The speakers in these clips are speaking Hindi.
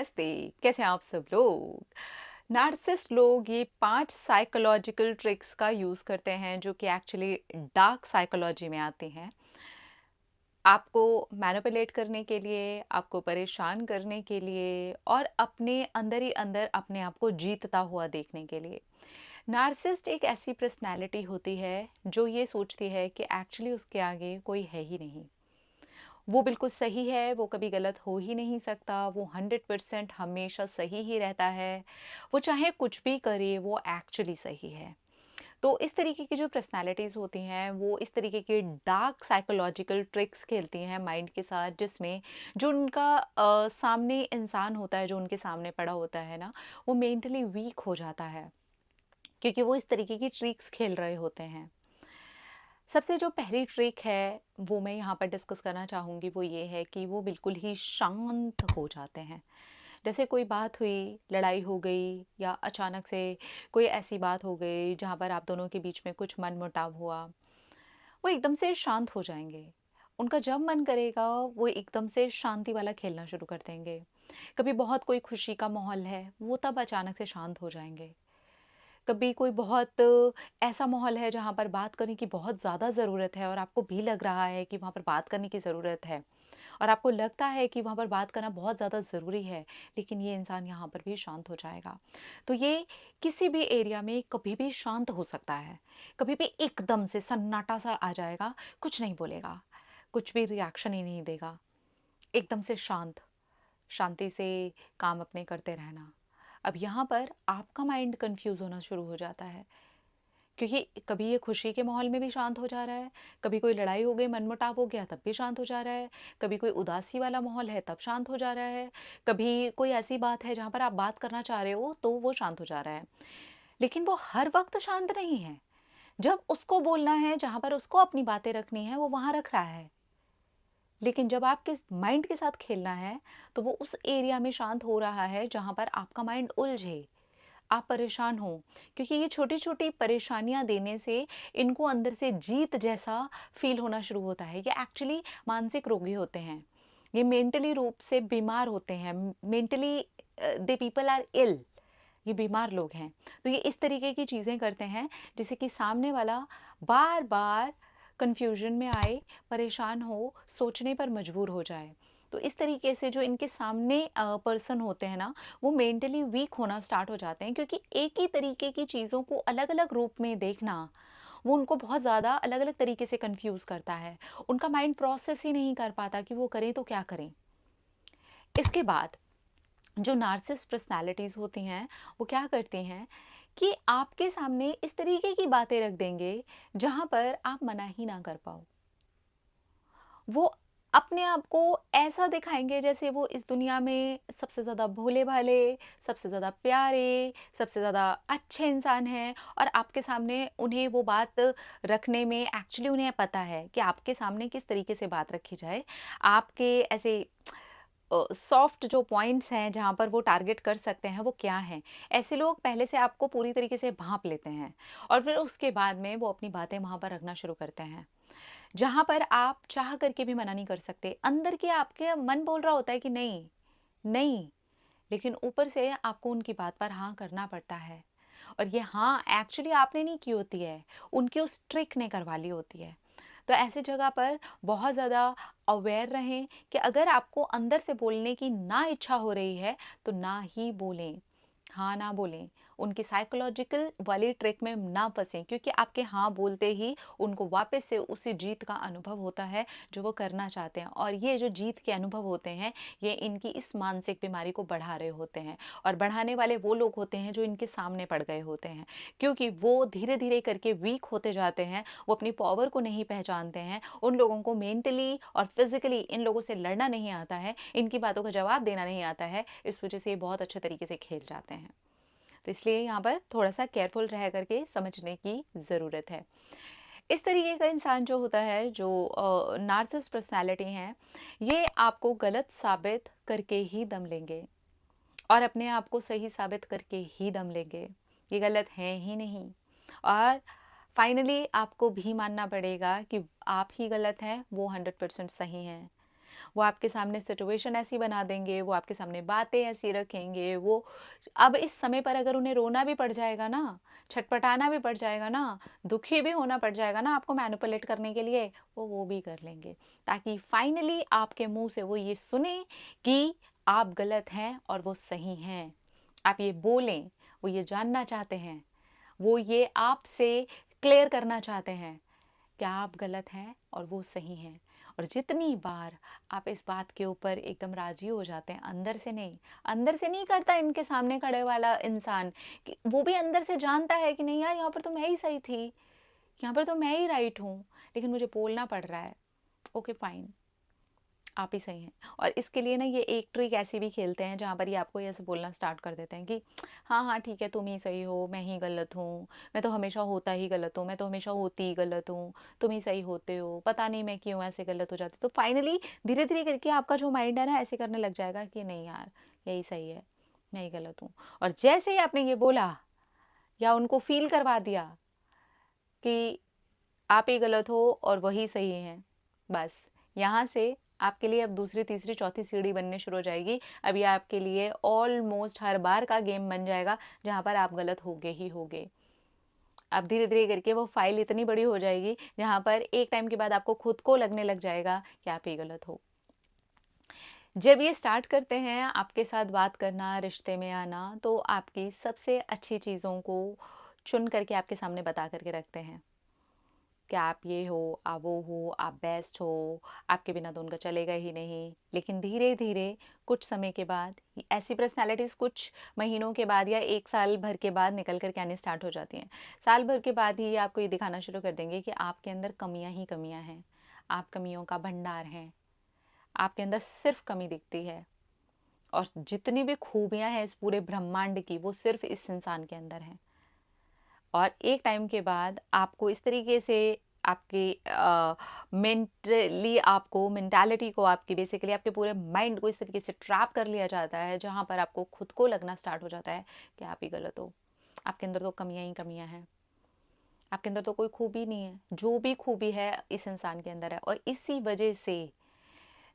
नमस्ते। कैसे हैं आप सब लोग? नार्सिसिस्ट लोग ये 5 साइकोलॉजिकल ट्रिक्स का यूज़ करते हैं जो कि एक्चुअली डार्क साइकोलॉजी में आती हैं। आपको मैनिपुलेट करने के लिए, आपको परेशान करने के लिए और अपने अंदर ही अंदर अपने आप को जीतता हुआ देखने के लिए। नार्सिसिस्ट एक ऐसी पर्सनैलिटी होती है जो ये सोचती है कि एक्चुअली उसके आगे कोई है ही नहीं। वो बिल्कुल सही है, वो कभी गलत हो ही नहीं सकता, वो 100% हमेशा सही ही रहता है। वो चाहे कुछ भी करे, वो एक्चुअली सही है। तो इस तरीके की जो पर्सनैलिटीज़ होती हैं, वो इस तरीके के डार्क साइकोलॉजिकल ट्रिक्स खेलती हैं माइंड के साथ, जिसमें जो उनका सामने इंसान होता है, जो उनके सामने पड़ा होता है ना, वो मेंटली वीक हो जाता है, क्योंकि वो इस तरीके की ट्रिक्स खेल रहे होते हैं। सबसे जो पहली ट्रिक है, वो मैं यहाँ पर डिस्कस करना चाहूँगी, वो ये है कि वो बिल्कुल ही शांत हो जाते हैं। जैसे कोई बात हुई, लड़ाई हो गई या अचानक से कोई ऐसी बात हो गई जहाँ पर आप दोनों के बीच में कुछ मनमुटाव हुआ, वो एकदम से शांत हो जाएँगे। उनका जब मन करेगा, वो एकदम से शांति वाला खेलना शुरू कर देंगे। कभी बहुत कोई खुशी का माहौल है, वो तब अचानक से शांत हो जाएँगे। कभी कोई बहुत ऐसा माहौल है जहाँ पर बात करने की बहुत ज़्यादा ज़रूरत है और आपको भी लग रहा है कि वहाँ पर बात करने की ज़रूरत है और आपको लगता है कि वहाँ पर बात करना बहुत ज़्यादा ज़रूरी है, लेकिन ये इंसान यहाँ पर भी शांत हो जाएगा। तो ये किसी भी एरिया में कभी भी शांत हो सकता है, कभी भी एकदम से सन्नाटा सा आ जाएगा, कुछ नहीं बोलेगा, कुछ भी रिएक्शन ही नहीं देगा, एकदम से शांत, शांति से काम अपने करते रहना। अब यहाँ पर आपका माइंड कंफ्यूज होना शुरू हो जाता है, क्योंकि कभी ये खुशी के माहौल में भी शांत हो जा रहा है, कभी कोई लड़ाई हो गई, मनमुटाव हो गया तब भी शांत हो जा रहा है, कभी कोई उदासी वाला माहौल है तब शांत हो जा रहा है, कभी कोई ऐसी बात है जहाँ पर आप बात करना चाह रहे हो तो वो शांत हो जा रहा है। लेकिन वो हर वक्त शांत नहीं है। जब उसको बोलना है, जहाँ पर उसको अपनी बातें रखनी है, वो वहाँ रख रहा है। लेकिन जब आपके माइंड के साथ खेलना है, तो वो उस एरिया में शांत हो रहा है जहाँ पर आपका माइंड उलझे, आप परेशान हो, क्योंकि ये छोटी-छोटी परेशानियाँ देने से इनको अंदर से जीत जैसा फ़ील होना शुरू होता है। ये एक्चुअली मानसिक रोगी होते हैं। ये मेंटली रूप से बीमार होते हैं। Mentally they people are ill. ये बीमार लोग हैं। तो ये इस तरीके की चीज़ें करते हैं जिससे कि सामने वाला बार-बार कन्फ्यूज़न में आए, परेशान हो, सोचने पर मजबूर हो जाए। तो इस तरीके से जो इनके सामने पर्सन होते हैं ना, वो मेंटली वीक होना स्टार्ट हो जाते हैं, क्योंकि एक ही तरीके की चीज़ों को अलग-अलग रूप में देखना, वो उनको बहुत ज़्यादा अलग-अलग तरीके से कन्फ्यूज़ करता है। उनका माइंड प्रोसेस ही नहीं कर पाता कि वो करें तो क्या करें? इसके बाद जो नार्सिसिस्ट पर्सनैलिटीज़ होती हैं, वो क्या करती हैं कि आपके सामने इस तरीके की बातें रख देंगे, जहाँ पर आप मना ही ना कर पाओ। वो अपने आप को ऐसा दिखाएँगे जैसे वो इस दुनिया में सबसे ज़्यादा भोले-भाले, सबसे ज़्यादा प्यारे, सबसे ज़्यादा अच्छे इंसान हैं, और आपके सामने उन्हें वो बात रखने में एक्चुअली उन्हें पता है कि आपके सामने किस तरीके से बात रखी जाए। आपके ऐसे सॉफ्ट जो पॉइंट्स हैं जहाँ पर वो टारगेट कर सकते हैं, वो क्या हैं? ऐसे लोग पहले से आपको पूरी तरीके से भाँप लेते हैं और फिर उसके बाद में वो अपनी बातें वहाँ पर रखना शुरू करते हैं। जहाँ पर आप चाह करके भी मना नहीं कर सकते। अंदर के आपके मन बोल रहा होता है कि नहीं, नहीं, लेकिन ऊपर से आपको उनकी बात पर हाँ करना पड़ता है। और ये हाँ एक्चुअली आपने नहीं की होती है, उनकी उस ट्रिक ने करवा ली होती है। तो ऐसी जगह पर बहुत ज़्यादा अवेयर रहें कि अगर आपको अंदर से बोलने की ना इच्छा हो रही है, तो ना ही बोलें, हाँ ना बोलें। उनकी साइकोलॉजिकल वाली ट्रिक में ना फंसें, क्योंकि आपके हाँ बोलते ही उनको वापस से उसी जीत का अनुभव होता है जो वो करना चाहते हैं, और ये जो जीत के अनुभव होते हैं, ये इनकी इस मानसिक बीमारी को बढ़ा रहे होते हैं। और बढ़ाने वाले वो लोग होते हैं जो इनके सामने पड़ गए होते हैं, क्योंकि वो धीरे-धीरे करके वीक होते जाते हैं, वो अपनी पावर को नहीं पहचानते हैं, उन लोगों को मेंटली और फिज़िकली इन लोगों से लड़ना नहीं आता है, इनकी बातों का जवाब देना नहीं आता है, इस वजह से ये बहुत अच्छे तरीके से खेल जाते हैं। तो इसलिए यहाँ पर थोड़ा-सा केयरफुल रह करके समझने की ज़रूरत है। इस तरीके का इंसान जो होता है, जो नार्सिसिस्ट पर्सनैलिटी हैं, ये आपको गलत साबित करके ही दम लेंगे और अपने आप को सही साबित करके ही दम लेंगे। ये गलत हैं ही नहीं, और फाइनली आपको भी मानना पड़ेगा कि आप ही गलत हैं, वो 100% सही हैं। वो आपके सामने सिचुएशन ऐसी बना देंगे, वो आपके सामने बातें ऐसी रखेंगे, वो अब इस समय पर अगर उन्हें रोना भी पड़ जाएगा ना, छटपटाना भी पड़ जाएगा ना, दुखी भी होना पड़ जाएगा ना आपको मैनिपुलेट करने के लिए, वो भी कर लेंगे, ताकि फाइनली आपके मुंह से वो ये सुने कि आप गलत हैं और वो सही हैं। आप ये बोलें, वो ये जानना चाहते हैं, वो ये आपसे क्लियर करना चाहते हैं कि आप गलत हैं और वो सही हैं। और जितनी बार आप इस बात के ऊपर एकदम राजी हो जाते हैं, अंदर से नहीं करता इनके सामने खड़े वाला इंसान, कि वो भी अंदर से जानता है कि नहीं यार, यहाँ पर तो मैं ही सही थी, यहाँ पर तो मैं ही राइट हूँ, लेकिन मुझे बोलना पड़ रहा है। ओके फाइन, आप ही सही हैं। और इसके लिए ना ये एक ट्रिक ऐसी भी खेलते हैं जहाँ पर ये आपको ऐसे बोलना स्टार्ट कर देते हैं कि हाँ हाँ ठीक है, तुम ही सही हो, मैं ही गलत हूँ, मैं तो हमेशा होता ही गलत हूँ, मैं तो हमेशा होती ही गलत हूँ, तुम ही सही होते हो, पता नहीं मैं क्यों ऐसे गलत हो जाती। तो फाइनली धीरे धीरे करके आपका जो माइंड है ना ऐसे करने लग जाएगा कि नहीं यार, यही सही है, मैं ही गलत हूँ। और जैसे ही आपने ये बोला या उनको फील करवा दिया कि आप ही गलत हो और वही सही हैं, बस यहाँ से आपके लिए अब दूसरी तीसरी चौथी सीढ़ी बनने शुरू हो जाएगी। अब ये आपके लिए ऑलमोस्ट हर बार का गेम बन जाएगा जहाँ पर आप गलत होगे ही होगे। अब धीरे धीरे करके वो फाइल इतनी बड़ी हो जाएगी जहाँ पर एक टाइम के बाद आपको खुद को लगने लग जाएगा कि आप ही गलत हो। जब ये स्टार्ट करते हैं आपके साथ बात करना, रिश्ते में आना, तो आपकी सबसे अच्छी चीज़ों को चुन करके आपके सामने बता करके रखते हैं कि आप ये हो, आप वो हो, आप बेस्ट हो, आपके बिना तो उनका चलेगा ही नहीं। लेकिन धीरे धीरे कुछ समय के बाद ऐसी पर्सनालिटीज़ कुछ महीनों के बाद या एक साल भर के बाद निकल कर के आने स्टार्ट हो जाती हैं। साल भर के बाद ही ये आपको ये दिखाना शुरू कर देंगे कि आपके अंदर कमियां ही कमियां हैं, आप कमियों का भंडार हैं, आपके अंदर सिर्फ कमी दिखती है, और जितनी भी खूबियां हैं इस पूरे ब्रह्मांड की वो सिर्फ इस इंसान के अंदर हैं। और एक टाइम के बाद आपको इस तरीके से आपके मेंटली आपको मेंटालिटी को आपकी बेसिकली आपके पूरे माइंड को इस तरीके से ट्रैप कर लिया जाता है जहाँ पर आपको खुद को लगना स्टार्ट हो जाता है कि आप ही गलत हो, आपके अंदर तो कमियां ही कमियां हैं, आपके अंदर तो कोई खूबी नहीं है, जो भी खूबी है इस इंसान के अंदर है। और इसी वजह से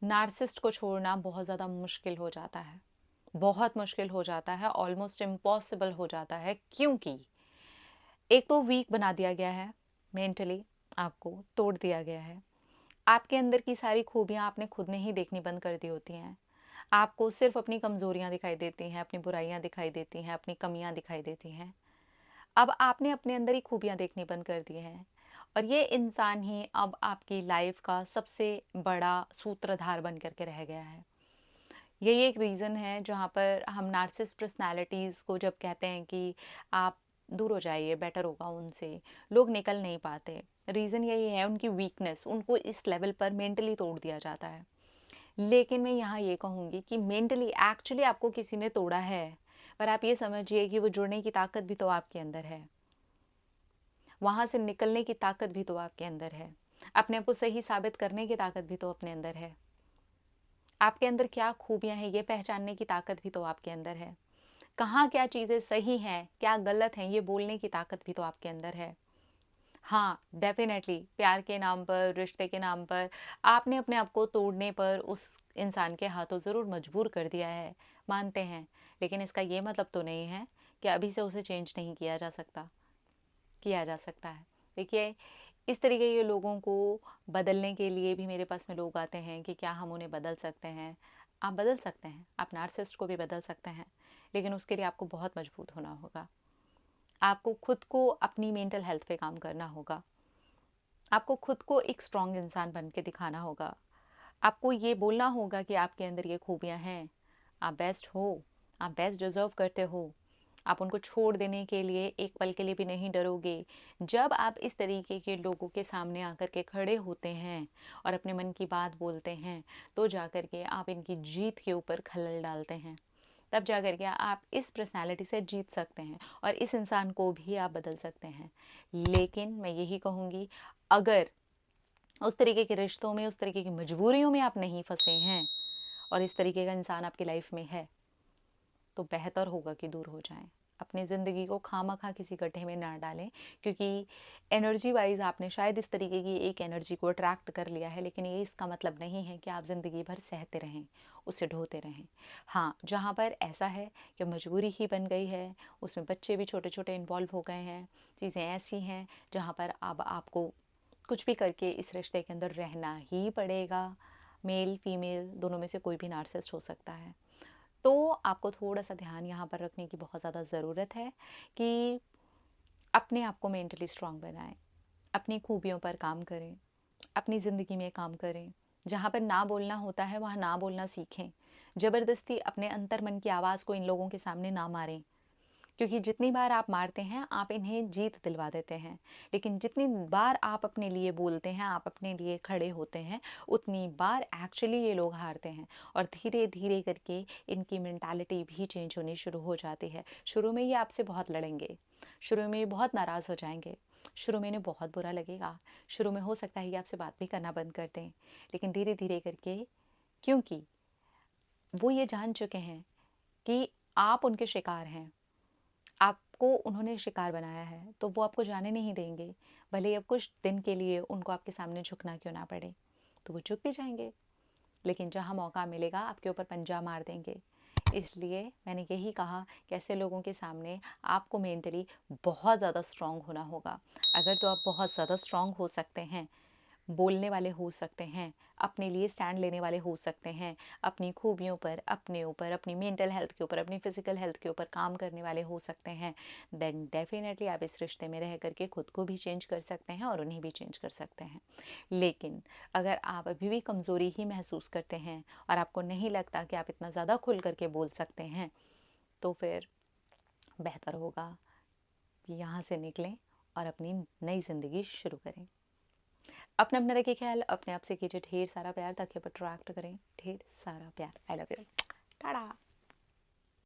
नार्सिसिस्ट को छोड़ना बहुत ज़्यादा मुश्किल हो जाता है, बहुत मुश्किल हो जाता है, ऑलमोस्ट इम्पॉसिबल हो जाता है, क्योंकि एक तो वीक बना दिया गया है, मेंटली आपको तोड़ दिया गया है, आपके अंदर की सारी खूबियां आपने खुद ने ही देखनी बंद कर दी होती हैं, आपको सिर्फ अपनी कमज़ोरियां दिखाई देती हैं, अपनी बुराइयां दिखाई देती हैं, अपनी कमियां दिखाई देती हैं। अब आपने अपने अंदर ही खूबियां देखनी बंद कर दी हैं, और ये इंसान ही अब आपकी लाइफ का सबसे बड़ा सूत्रधार बन करके रह गया है। यही एक रीज़न है जहाँ पर हम नार्सिसिस्ट पर्सनालिटीज़ को जब कहते हैं कि आप दूर हो जाइए, बेटर होगा उनसे, लोग निकल नहीं पाते। रीज़न यही है, उनकी वीकनेस, उनको इस लेवल पर मेंटली तोड़ दिया जाता है। लेकिन मैं यहाँ ये कहूँगी कि मेंटली एक्चुअली आपको किसी ने तोड़ा है, पर आप ये समझिए कि वो जुड़ने की ताकत भी तो आपके अंदर है, वहाँ से निकलने की ताकत भी तो आपके अंदर है, अपने आप को सही साबित करने की ताकत भी तो अपने अंदर है, आपके अंदर क्या खूबियाँ हैं ये पहचानने की ताकत भी तो आपके अंदर है, कहाँ क्या चीज़ें सही हैं, क्या गलत हैं, ये बोलने की ताकत भी तो आपके अंदर है। हाँ, डेफ़िनेटली प्यार के नाम पर, रिश्ते के नाम पर आपने अपने आप को तोड़ने पर उस इंसान के हाथों ज़रूर मजबूर कर दिया है, मानते हैं। लेकिन इसका ये मतलब तो नहीं है कि अभी से उसे चेंज नहीं किया जा सकता, किया जा सकता है। देखिए, इस तरीके के लोगों को बदलने के लिए भी मेरे पास में लोग आते हैं कि क्या हम उन्हें बदल सकते हैं? आप बदल सकते हैं, आप नार्सिसिस्ट को भी बदल सकते हैं, लेकिन उसके लिए आपको बहुत मजबूत होना होगा। आपको खुद को अपनी मेंटल हेल्थ पे काम करना होगा। आपको खुद को एक स्ट्रॉन्ग इंसान बन के दिखाना होगा। आपको ये बोलना होगा कि आपके अंदर ये खूबियाँ हैं, आप बेस्ट हो, आप बेस्ट डिज़र्व करते हो। आप उनको छोड़ देने के लिए एक पल के लिए भी नहीं डरोगे। जब आप इस तरीके के लोगों के सामने आकर के खड़े होते हैं और अपने मन की बात बोलते हैं, तो जाकर के आप इनकी जीत के ऊपर खलल डालते हैं। तब जाकर के आप इस पर्सनैलिटी से जीत सकते हैं और इस इंसान को भी आप बदल सकते हैं। लेकिन मैं यही कहूँगी, अगर उस तरीके के रिश्तों में, उस तरीके की मजबूरियों में आप नहीं फंसे हैं और इस तरीके का इंसान आपकी लाइफ में है, तो बेहतर होगा कि दूर हो जाएं। अपनी ज़िंदगी को खामखा किसी गड्ढे में ना डालें, क्योंकि एनर्जी वाइज आपने शायद इस तरीके की एक एनर्जी को अट्रैक्ट कर लिया है, लेकिन ये इसका मतलब नहीं है कि आप ज़िंदगी भर सहते रहें, उसे ढोते रहें। हाँ, जहाँ पर ऐसा है कि मजबूरी ही बन गई है, उसमें बच्चे भी छोटे छोटे इन्वॉल्व हो गए हैं, चीज़ें ऐसी हैं जहाँ पर अब आपको कुछ भी करके इस रिश्ते के अंदर रहना ही पड़ेगा। मेल फीमेल दोनों में से कोई भी नार्सिसिस्ट हो सकता है। तो आपको थोड़ा सा ध्यान यहाँ पर रखने की बहुत ज़्यादा ज़रूरत है कि अपने आप को मेंटली स्ट्रांग बनाएं, अपनी खूबियों पर काम करें, अपनी ज़िंदगी में काम करें। जहाँ पर ना बोलना होता है वहाँ ना बोलना सीखें। ज़बरदस्ती अपने अंतर मन की आवाज़ को इन लोगों के सामने ना मारें, क्योंकि जितनी बार आप मारते हैं आप इन्हें जीत दिलवा देते हैं, लेकिन जितनी बार आप अपने लिए बोलते हैं, आप अपने लिए खड़े होते हैं, उतनी बार एक्चुअली ये लोग हारते हैं। और धीरे धीरे करके इनकी मेंटालिटी भी चेंज होनी शुरू हो जाती है। शुरू में ये आपसे बहुत लड़ेंगे, शुरू में ये बहुत नाराज़ हो जाएंगे, शुरू में इन्हें बहुत बुरा लगेगा, शुरू में हो सकता है कि आपसे बात भी करना बंद कर दें, लेकिन धीरे धीरे करके, क्योंकि वो ये जान चुके हैं कि आप उनके शिकार हैं, आपको उन्होंने शिकार बनाया है, तो वो आपको जाने नहीं देंगे। भले ही अब कुछ दिन के लिए उनको आपके सामने झुकना क्यों ना पड़े, तो वो झुक भी जाएंगे, लेकिन जहाँ मौका मिलेगा आपके ऊपर पंजा मार देंगे। इसलिए मैंने यही कहा कि ऐसे लोगों के सामने आपको मेंटली बहुत ज़्यादा स्ट्रांग होना होगा। अगर तो आप बहुत ज़्यादा स्ट्रांग हो सकते हैं, बोलने वाले हो सकते हैं, अपने लिए स्टैंड लेने वाले हो सकते हैं, अपनी खूबियों पर, अपने ऊपर, अपनी मेंटल हेल्थ के ऊपर, अपनी फिजिकल हेल्थ के ऊपर काम करने वाले हो सकते हैं, देन डेफिनेटली आप इस रिश्ते में रह करके खुद को भी चेंज कर सकते हैं और उन्हें भी चेंज कर सकते हैं। लेकिन अगर आप अभी भी कमज़ोरी ही महसूस करते हैं और आपको नहीं लगता कि आप इतना ज़्यादा खुल करके बोल सकते हैं, तो फिर बेहतर होगा कि यहाँ से निकलें और अपनी नई ज़िंदगी शुरू करें। अपना अपना रखिए ख्याल, अपने आप से कीजिए ढेर सारा प्यार ताकि आप अट्रैक्ट करें ढेर सारा प्यार। I love you. टाटा।